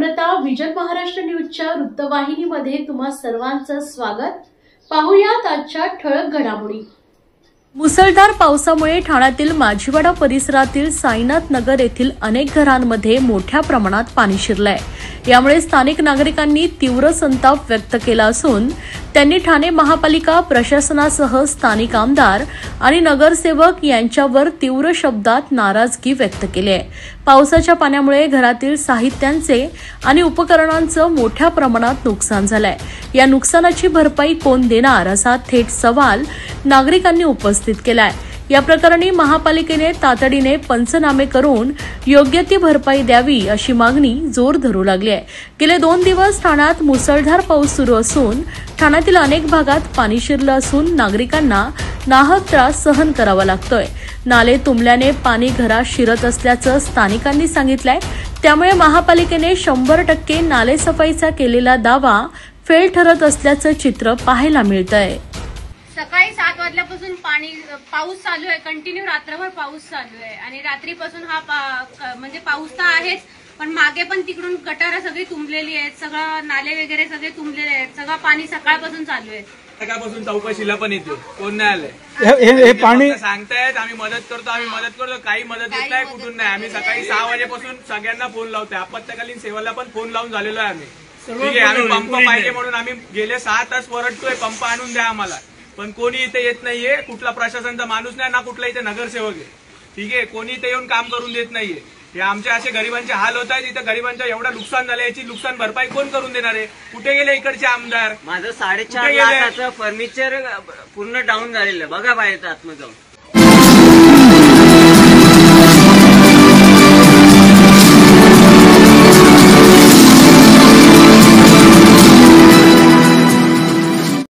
नम्रता vision Maharashtra न्यूजच्या वृत्तवाहिनीमध्ये तुम्हा सर्वांचं स्वागत। पाहुयात आजच्या ठळक घडामोडी। मुसळधार पावसामुळे ठाण्यातील माझीवाडा परिसरातील साईनाथ नगर येथील अनेक घरांमध्ये मोठ्या प्रमाणात पाणी शिरलंय। यामुळे स्थानिक नागरिकांनी तीव्र संताप व्यक्त केला असून त्यांनी ठाणे महापालिका प्रशासनासह स्थानिक आमदार आणि नगरसेवक यांच्यावर तीव्र शब्दात नाराजगी व्यक्त केली आहे। पावसाच्या पाण्यामुळे घरातील साहित्यांचे आणि उपकरणांचं मोठ्या प्रमाणात नुकसान झालंय। या नुकसानाची भरपाई कोण देणार असा थेट सवाल नागरिकांनी उपस्थित केलाय। या प्रकरणी महापालिकेने तातडीने पंचनामे करून योग्य ती भरपाई द्यावी अशी मागणी जोर धरू लागली आहे। गेले 2 दिवस ठाण्यात मुसळधार पाऊस सुरू असून ठाण्यातील अनेक भागात पाणी शिरलं असून नागरिकांना नाहक त्रास सहन करावा लागतोय। नाले तुंबल्याने पाणी घरात शिरत असल्याचं स्थानिकांनी सांगितलंय। त्यामुळे महापालिकेने 100% नाले सफाईचा केलेला दावा फेल ठरत असल्याचं चित्र पाहायला मिळतंय। सकाळी 7 वाजल्यापासून पाऊस चालू आहे, कंटिन्यू रात्रभर पाऊस चालू आहे आणि रात्रीपासून हा म्हणजे पाऊस तर आहेच, पण मागे पण तिकडून गटारं सगळी तुंबलेली आहेत, सगळं नाले वगैरे सगळे तुंबलेले आहेत, सगळं पाणी सकाळपासून चालू आहे। सकाळपासून चौकशीला पण येतो, कोण नाही आलंय। हे पाणी सांगतायत आम्ही मदत करतो, काही मदत येत नाही, कुठून नाही। आम्ही सकाळी 6 वाजेपासून सगळ्यांना फोन लावतोय, आपत्कालीन सेवेला पण फोन लावून झालेलो आहे आम्ही। ठीक आहे, आम्ही पंप पाहिजे म्हणून आम्ही गेले 6 तास वरडतोय, पंप आणून द्या आम्हाला, पण कोणी इथे येत नाहीये। कुठला प्रशासनाचा माणूस नाही ना, कुठला इथे नगरसेवक आहे। ठीक आहे, कोणी इथे येऊन काम करून देत नाहीये। हे आमचे असे गरिबांचे हाल होत आहेत, इथं गरिबांच्या एवढं नुकसान झालं, याची नुकसान भरपाई कोण करून देणार आहे? कुठे गेले इकडचे आमदार? माझं 4.5 लाखाचं फर्निचर पूर्ण डाऊन झालेलं, बघा बाहेर आतमध्ये जाऊन।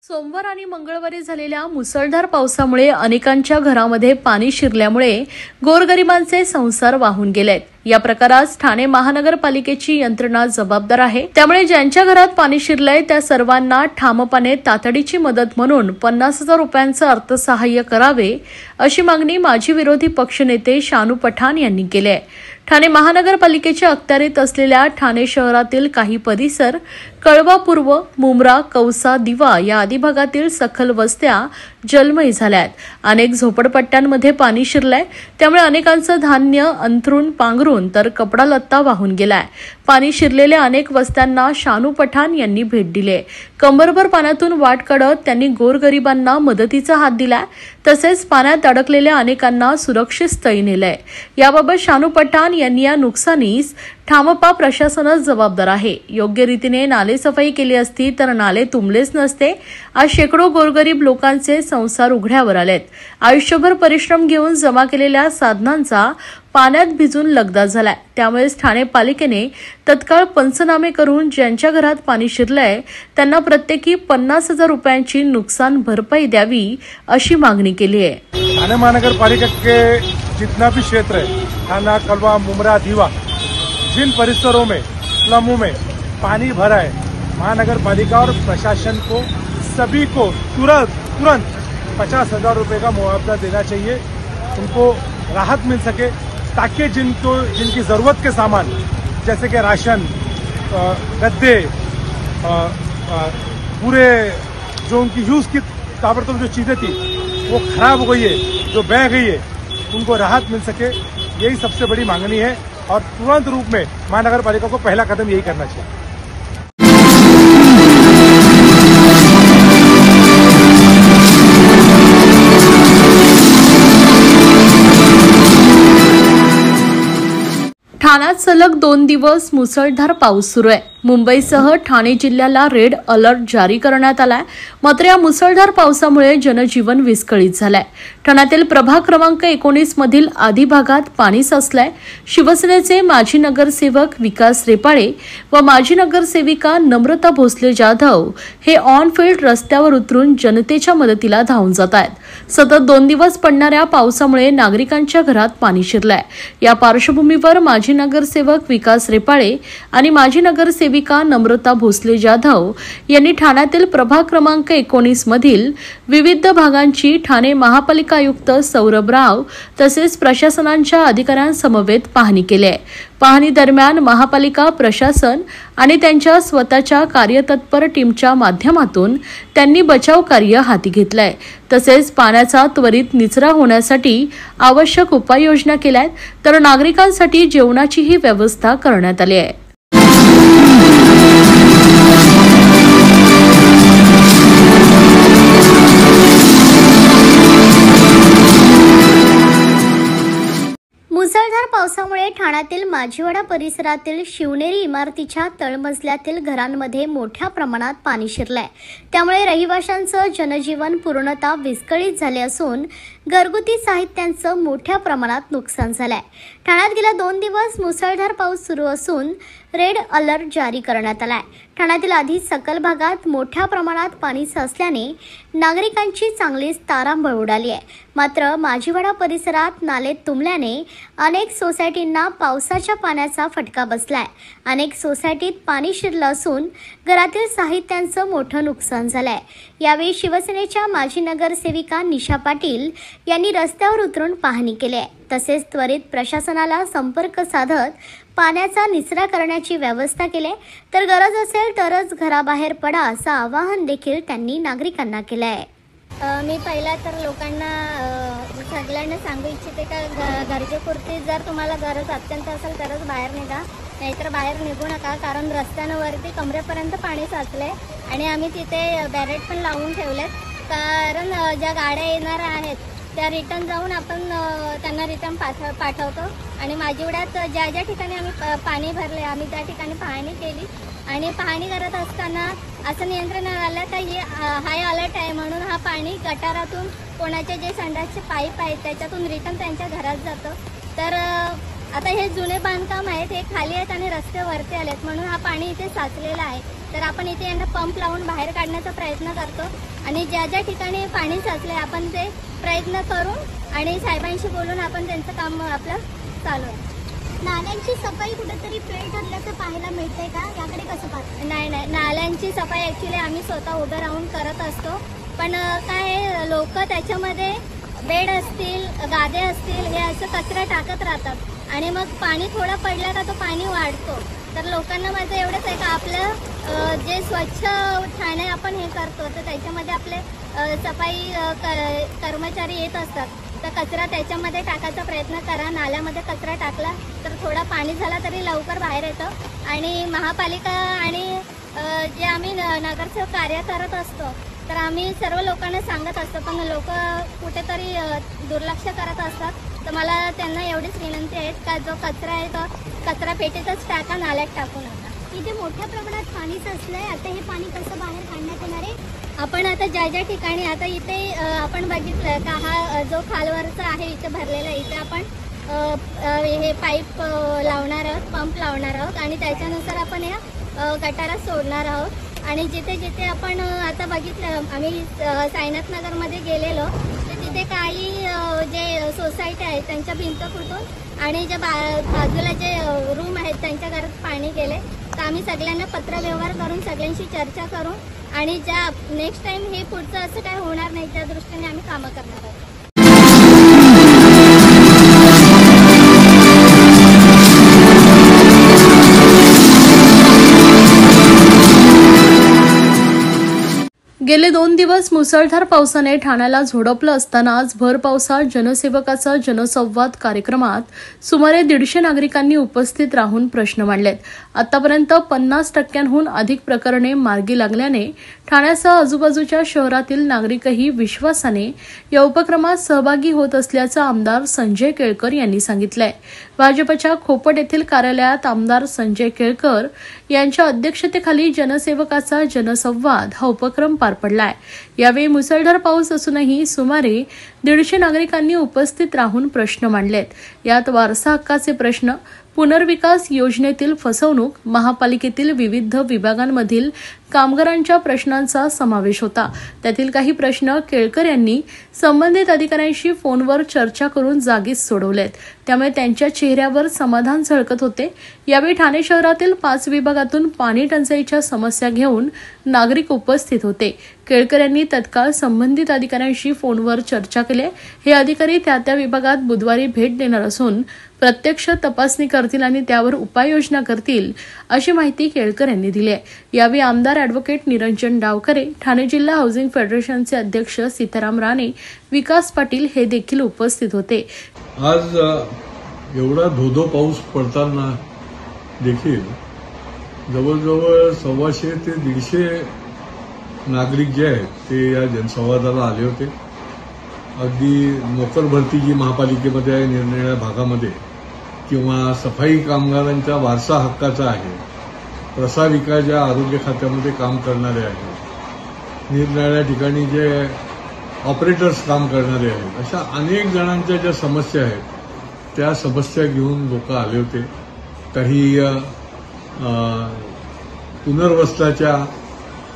सोमवार आणि मंगळवारी झालेल्या मुसळधार पावसामुळे अनेकांच्या घरामध्ये पाणी शिरल्यामुळे गोरगरिबांचे संसार वाहून गेलेत। या प्रकारात ठाणे महानगरपालिकेची यंत्रणा जबाबदार आहे। त्यामुळे ज्यांच्या घरात पाणी शिरलंय त्या सर्वांना ठामपणे तातडीची मदत म्हणून 50,000 रुपयांचं अर्थसहाय्य करावे अशी मागणी माजी विरोधी पक्षनेते शानू पठाण यांनी केली आहे। ठाणे महानगरपालिकेच्या अखत्यारीत असलेल्या ठाणे शहरातील काही परिसर, कळवा पूर्व, मुंब्रा, कौसा, दिवा या आदी भागातील सखल वस्त्या जलमय झाल्यात। अनेक झोपडपट्ट्यांमध्ये पाणी शिरलंय, त्यामुळे अनेकांचं धान्य अंथरून पांघरून तर कपडा लत्ता वाहून गेलाय। पाणी शिरलेल्या अनेक वस्त्यांना शानू पठाण यांनी भेट दिली। कंबरभर पाण्यातून वाट काढत त्यांनी गोरगरिबांना मदतीचा हात दिलाय, तसेच पाण्यात अडकलेल्या अनेकांना सुरक्षित स्थळी नेलंय। याबाबत शानू पठाण यांनी या नुकसानीस ठामपा प्रशासनच जबाबदार आहे। योग्य रीतीने नाले सफाई केली असती तर नाले तुंबलेच नसते। आज शेकडो गोरगरीब लोकांचे संसार उघड्यावर आलेत। आयुष्यभर परिश्रम घेऊन जमा केलेल्या साधनांचा पाण्यात भिजून लगदा झालाय। त्यामुळे ठाणे पालिकेने तत्काळ पंचनामे करून ज्यांच्या घरात पाणी शिरलंय त्यांना प्रत्येकी 50,000 रुपयांची नुकसान भरपाई द्यावी अशी मागणी केली आहे। ठाणे महानगरपालिका के जितना भी क्षेत्र है, थाना, कलवा, मुमरा, दीवा, जिन परिसरों में, स्लमों में पानी भरा है, महानगर पालिका और प्रशासन को सभी को तुरंत 50,000 रुपए का मुआवजा देना चाहिए। उनको राहत मिल सके, ताकि जिनकी जरूरत के सामान जैसे कि राशन, गद्दे, पूरे जो उनकी यूज की ताबड़तोड़ जो चीजें थी वो खराब हो गई है, जो बह गई है, उनको राहत मिल सके, यही सबसे बड़ी मांगनी है। और तुरंत रूप में महानगर पालिका को पहला कदम यही करना चाहिए। ठाण्यात सलग 2 दिवस मुसळधार पाऊस सुरू आहे। मुंबईसह ठाणे जिल्ह्याला रेड अलर्ट जारी करण्यात आलाय। मात्र या मुसळधार पावसामुळे जनजीवन विस्कळीत झालंय। ठाण्यातील प्रभाग क्रमांक 19 मधील आदी भागात पाणी साचलंय। शिवसेनेचे माजी नगरसेवक विकास रेपाळे व माजी नगरसेविका नम्रता भोसले जाधव हे ऑन फील्ड रस्त्यावर उतरून जनतेच्या मदतीला धावून जात आहेत। सतत 2 दिवस पडणाऱ्या पावसामुळे नागरिकांच्या घरात पाणी शिरलंय। या पार्श्वभूमीवर माजी नगरसेवक विकास रेपाळे आणि माजी नगरसेविका नम्रता भोसले जाधव यांनी ठाण्यातील प्रभाग क्रमांक 19 मधील विविध भागांची ठाणे महापालिका आयुक्त सौरभ राव तसेच प्रशासनाच्या अधिकाऱ्यांसमवेत पाहणी केली आहे। पाहणी दरम्यान महापालिका प्रशासन आणि त्यांच्या स्वतःच्या कार्यतत्पर टीमच्या माध्यमातून त्यांनी बचाव कार्य हाती घेतलंय. तसेच पाण्याचा त्वरित निचरा होण्यासाठी आवश्यक उपाययोजना केल्यात, तर नागरिकांसाठी जेवणाचीही व्यवस्था करण्यात आली आहे. मुसळधार पावसामुळे ठाण्यातील माझीवाडा परिसरातील शिवनेरी इमारतीच्या तळमजल्यातील घरांमध्ये मोठ्या प्रमाणात पाणी शिरलंय. त्यामुळे रहिवाशांचं जनजीवन पूर्णतः विस्कळीत झाले असून घरगुती साहित्यांचं मोठ्या प्रमाणात नुकसान झालंय. ठाण्यात गेल्या 2 दिवस मुसळधार पाऊस सुरू असून रेड अलर्ट जारी करण्यात आलाय. ठाण्यातील आधी सखल भागात मोठ्या प्रमाणात पाणी साचल्याने नागरिकांची चांगलीच तारांबळ उडाली आहे. मात्र माझीवाडा परिसरात नाले तुंबल्याने अनेक सोसायटींना पावसाच्या पाण्याचा फटका बसलाय. अनेक सोसायटीत पाणी शिरलं असून घरातील साहित्यांचं मोठं नुकसान झालंय. यावेळी शिवसेनेच्या माजी नगरसेविका निशा पाटील यांनी रस्त्यावर उतरून पाहणी केली आहे. तसेच त्वरित प्रशासनाला संपर्क साधत पाण्याचा निचरा करण्याची व्यवस्था केली, तर गरज असेल तरच घराबाहेर पडा असं आवाहन देखील त्यांनी नागरिकांना केलं आहे. मी पहिला तर लोकांना सगळ्यांना सांगू इच्छिते का गरजेपुरती जर तुम्हाला गरज अत्यंत असेल तरच बाहेर निघा, नाहीतर बाहेर निघू नका. कारण रस्त्यांवरती कमरेपर्यंत पाणी साचले आणि आम्ही तिथे बॅरेट पण लावून ठेवलेत. कारण ज्या गाड्या येणार आहेत त्या रिटर्न जाऊन आपण त्यांना रिटर्न पाठवतो. आणि माझीवाड्यात ज्या ज्या ठिकाणी आम्ही पाणी भरले आम्ही त्या ठिकाणी पाहणी केली आणि पाहणी करत असताना असं नियंत्रण आलं का हे हाय अलर्ट आहे म्हणून हा पाणी गटारातून कोणाचे जे संडासचे पाईप आहेत त्याच्यातून रिटर्न त्यांच्या घरात जातं. तर आता हे जुने बांधकाम आहेत, हे खाली आहेत आणि रस्ते वरती आलेत म्हणून हा पाणी इथे साचलेला आहे. तर आपण इथे यांना पंप लावून बाहेर काढण्याचा प्रयत्न करतो आणि ज्या ज्या ठिकाणी पाणी साचले आपण ते प्रयत्न करून आणि साहेबांशी बोलून आपण त्यांचं काम आपलं चालू आहे. नाल्यांची सफाई कुठेतरी फेल ठरल्याचं पाहायला मिळतंय का? याकडे कसं पाहता? नाही, नाल्यांची सफाई ॲक्च्युली आम्ही स्वतः उभं राहून करत असतो. पण काय लोक त्याच्यामध्ये बेड असतील गादे असतील हे असं कचरा टाकत राहतात आणि मग पाणी थोडं पडलं का तो पाणी वाढतो. तर लोकांना माझं एवढंच आहे का आपलं जे स्वच्छ ठाणे आपण हे करतो तर त्याच्यामध्ये आपले सफाई कर्मचारी येत असतात. तर कचरा त्याच्यामध्ये टाकायचा प्रयत्न करा. नाल्यामध्ये कचरा टाकला तर थोडा पाणी झाला तरी लवकर बाहेर येतं. आणि महापालिका आणि जे आम्ही नगरसेवक कार्य करत असतो तर आम्ही सर्व लोकांना सांगत असतो, पण लोक कुठेतरी दुर्लक्ष करत असतात. तर मला त्यांना एवढीच विनंती आहे का जो कचरा आहे तो कचरा पेटीतच टाका, नाल्यात टाकू नका. इथे मोठ्या प्रमाणात पाणी साचलंय. आता हे पाणी कसं बाहेर काढण्यात येणार आहे? आपण आता ज्या ज्या ठिकाणी आता इथे आपण बघितलं का हा जो खालवरचा आहे इथे भरलेला इथे आपण हे पाईप लावणार आहोत, पंप लावणार आहोत आणि त्याच्यानुसार आपण या गटारात सोडणार आहोत. आणि जिथे जिथे आपण आता बघितलं आम्ही साईनाथ नगरमध्ये गेलेलो तर तिथे काही जे सोसायटी आहेत त्यांच्या भिंत फुटून आणि ज्या बाजूला जे रूम आहेत त्यांच्या घरात पाणी गेले. तर आम्ही सगळ्यांना पत्रव्यवहार करून सगळ्यांशी चर्चा करून आणि ज्या नेक्स्ट टाइम हे पुढचं असं काय होणार नाही त्या दृष्टीने आम्ही कामं करणार आहोत. गेले 2 दिवस मुसळधार पावसाने ठाण्याला झोडपलं असताना आज भर पावसात जनसेवकाचा जनसंवाद कार्यक्रमात सुमारे 150 नागरिकांनी उपस्थित राहून प्रश्न मांडलेत. आतापर्यंत 50% अधिक प्रकरणे मार्गी लागल्याने ठाण्यासह आजूबाजूच्या शहरातील नागरिकही विश्वासाने या उपक्रमात सहभागी होत असल्याचं आमदार संजय केळकर यांनी सांगितलंय. भाजपच्या खोपट येथील कार्यालयात आमदार संजय केळकर यांच्या अध्यक्षतेखाली जनसेवकाचा जनसंवाद हा उपक्रम पार पडलाय. यावेळी मुसळधार पाऊस असूनही सुमारे 150 नागरिकांनी उपस्थित राहून प्रश्न मांडलेत. यात वारसा हक्काचे प्रश्न, पुनर्विकास योजनेतील फसवणूक, महापालिकेतील विविध विभागांमधील कामगारांच्या प्रश्नांचा समावेश होता. त्यातील काही प्रश्न केळकर यांनी संबंधित अधिकाऱ्यांशी फोनवर चर्चा करून जागीच सोडवलेत. त्यामुळे त्यांच्या चेहऱ्यावर समाधान झळकत होते. यावेळी ठाणे शहरातील 5 विभागातून पाणी टंचाईच्या समस्या घेऊन नागरिक उपस्थित होते. केळकर यांनी तत्काळ संबंधित अधिकाऱ्यांशी फोनवर चर्चा केली। हे अधिकारी त्या विभागात बुधवारी भेट देणार असून प्रत्यक्ष तपासणी करतील आणि त्यावर उपाययोजना करतील अशी माहिती केळकर यांनी दिली आहे। यावेळी आमदार ॲडव्होकेट निरंजन डावकरे, ठाणे जिल्हा हाऊसिंग फेडरेशनचे अध्यक्ष सीताराम राणे, विकास पाटील हे देखील उपस्थित होते। आज एवढा धोधो पाऊस पडताना देखील जवळजवळ 125 ते 150 नागरिक जे आहेत ते या जनसंवादाला आले होते। अगदी नोकर भरती जी महापालिकेमध्ये आहे निरनिराळ्या भागामध्ये, किंवा सफाई कामगारांच्या वारसा हक्काचा आहे, प्रसाविका ज्या आरोग्य खात्यामध्ये काम करणारे आहेत, निरनिराळ्या ठिकाणी जे ऑपरेटर्स काम करणारे आहेत, अशा अनेक जणांच्या ज्या समस्या आहेत त्या समस्या घेऊन लोक आले होते। काही पुनर्वसनाच्या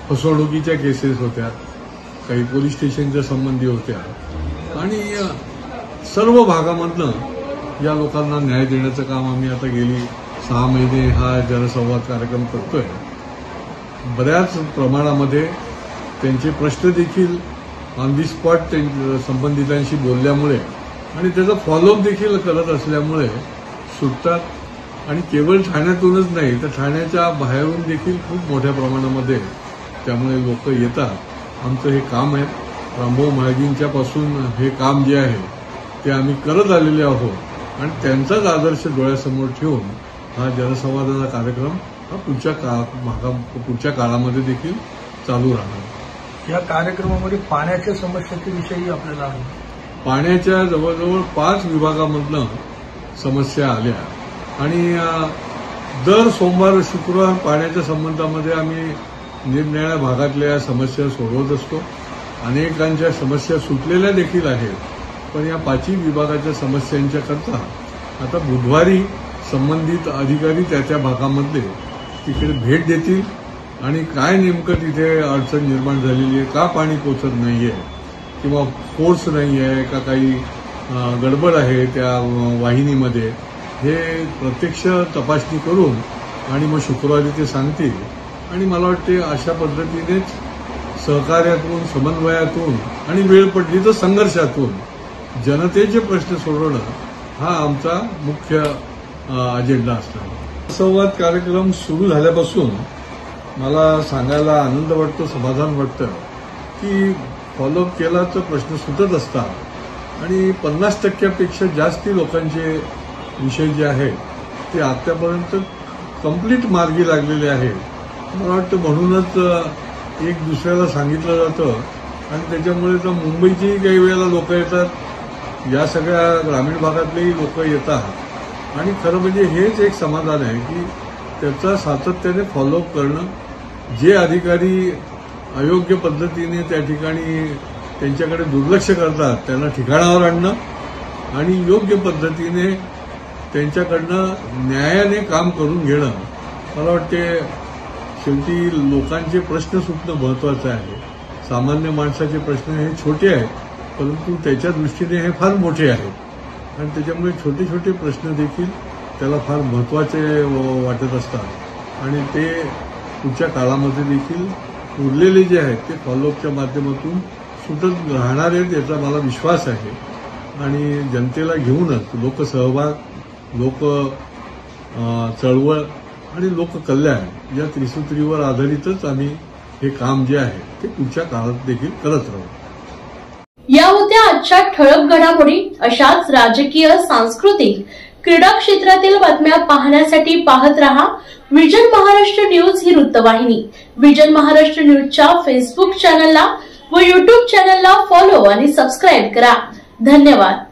फसवणुकीच्या केसेस होत्या, काही पोलीस स्टेशनच्या संबंधी होत्या आणि सर्व भागामधनं या लोकांना न्याय देण्याचं काम आम्ही आता गेली 6 महिने हा जनसंवाद कार्यक्रम करतोय। बऱ्याच प्रमाणामध्ये त्यांचे प्रश्न देखील ऑन दी स्पॉट संबंधितांशी बोलल्यामुळे आणि त्याचा फॉलोअप देखील करत असल्यामुळे सुटतात। आणि केवळ ठाण्यातूनच नाही तर ठाण्याच्या बाहेरून देखील खूप मोठ्या प्रमाणामध्ये त्यामुळे लोक येतात। आमचं हे काम आहे, रामभाऊ महाराजांच्या पासून हे काम जे आहे ते आम्ही करत आलेले आहोत आणि त्यांचाच आदर्श डोळ्यासमोर ठेवून हा जनसंवादाचा कार्यक्रम हा पुढच्या काळामध्ये देखील चालू राहणार। या कार्यक्रमामध्ये पाण्याच्या समस्येच्या विषयी आपल्याला पाण्याच्या जवळजवळ 5 विभागामधनं समस्या आल्या आणि दर सोमवार शुक्रवार पाण्याच्या संबंधामध्ये आम्ही निरनिराळ्या भागातल्या समस्या सोडवत असतो। अनेकांच्या समस्या सुटलेल्या देखील आहेत, पण या 5 विभागाच्या समस्यांच्या करता आता बुधवारी संबंधित अधिकारी त्या भागामध्ये तिकडे भेट देतील आणि काय नेमकं तिथे अडचण निर्माण झालेली आहे, का पाणी पोचत नाहीये किंवा फोर्स नाही आहे का, काही गडबड आहे त्या वाहिनीमध्ये, हे प्रत्यक्ष तपासणी करून आणि मग शुक्रवारी ते सांगतील। आणि मला वाटते अशा पद्धतीनेच सहकार्यातून, समन्वयातून आणि वेळ पडली तर संघर्षातून जनतेचे प्रश्न सोडवणं हा आमचा मुख्य अजेंडा असणार। संवाद कार्यक्रम सुरू झाल्यापासून मला सांगायला आनंद वाटतो, समाधान वाटतं की फॉलोअप केला तर प्रश्न सुटत असतात आणि 50% जास्ती लोकांचे विषय जे आहेत ते आतापर्यंत कंप्लीट मार्गी लागलेले आहेत। मला वाटतं म्हणूनच एक दुसऱ्याला सांगितलं जातं आणि त्याच्यामुळे तर मुंबईचीही काही वेळेला लोक येतात, या सगळ्या ग्रामीण भागातलेही लोक येतात आणि खरं म्हणजे हेच एक समाधान आहे की त्याचा सातत्याने फॉलोअप करणं, जे अधिकारी अयोग्य पद्धतीने त्या ठिकाणी त्यांच्याकडे दुर्लक्ष करतात त्यांना ठिकाणावर आणणं आणि योग्य पद्धतीने त्यांच्याकडनं न्यायाने काम करून घेणं। मला वाटते शेवटी लोकांचे प्रश्न सुटणं महत्वाचं आहे। सामान्य माणसाचे प्रश्न हे छोटे आहेत, परंतु त्याच्या दृष्टीने हे फार मोठे आहेत आणि त्याच्यामुळे छोटे छोटे प्रश्न देखील त्याला फार महत्वाचे वाटत असतात आणि ते पुढच्या काळामध्ये देखील उरलेले जे आहेत ते फॉलोअपच्या माध्यमातून सुटत राहणार आहेत याचा मला विश्वास आहे। आणि जनतेला घेऊनच लोकसहभाग, लोक चळवळ आणि लोककल्याण या त्रिसूत्रीवर आधारितच आम्ही हे काम जे आहे ते पुढच्या काळात देखील करत राहू। या होत्या आजच्या ठळक घडामोडी। अशाच राजकीय, सांस्कृतिक, क्रीडा क्षेत्रातील बातम्या पाहण्यासाठी पाहत रहा विजन महाराष्ट्र न्यूज ही वृत्तवाहिनी। विजन महाराष्ट्र न्यूजच्या फेसबुक चॅनलला व युट्यूब चॅनलला फॉलो आणि सबस्क्राईब करा। धन्यवाद।